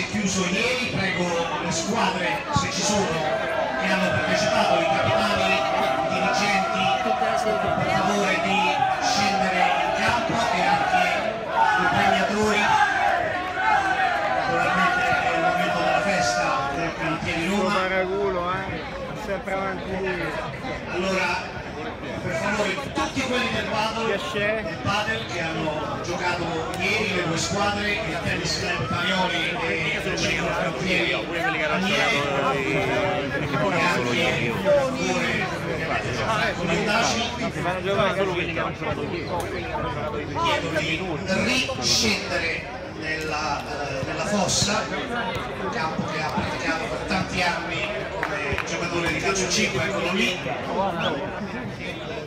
chiuso ieri. Prego le squadre, se ci sono, che hanno partecipato, i capitani, i dirigenti, per favore di scendere in campo, e anche i premiatori. Naturalmente è il momento della festa del Canottieri Roma. Sempre avanti lui. Allora, per favore, tutti quelli del padel che hanno giocato ieri, le due squadre, il Tennis Club Parioli e il Ciclo Canottieri Anieri, e anche con Mendaci, Vanno giocare solo quelli che hanno giocato ieri. chiedo di riscendere nella fossa, un campo che ha praticato per tanti anni come giocatore di calcio 5, eccolo lì.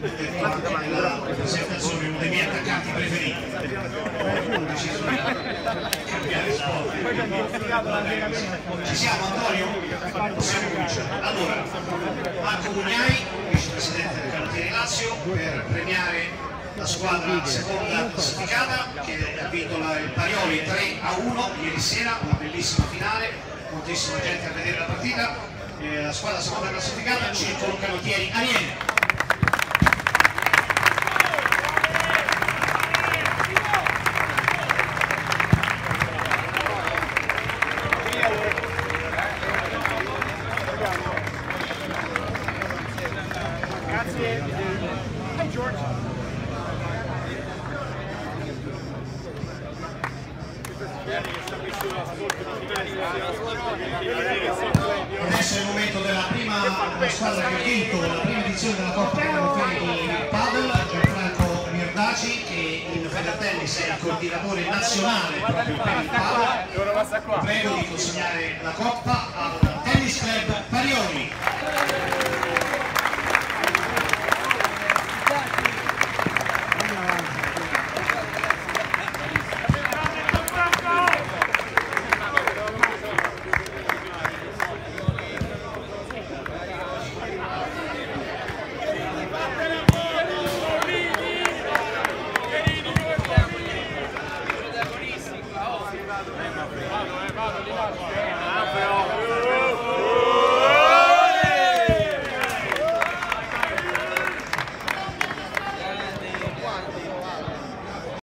Nella presentazione uno dei miei attaccanti preferiti. Ho deciso di cambiare sport. Ci siamo, Antonio? Possiamo cominciare. Allora, Marco Mugnai, vicepresidente del Canottieri Lazio, per premiare la squadra seconda classificata che ha vinto il Parioli 3-1 ieri sera, una bellissima finale, moltissima gente a vedere la partita. La squadra seconda classificata, Circolo Canottieri Anieri. Adesso è il momento della prima squadra che ha vinto la prima edizione della Coppa Canottieri di Padel, Gianfranco Mirdaci, che in Federtennis è il coordinatore nazionale proprio per il Padel. Prego di consegnare la Coppa al Tennis Club Parioli.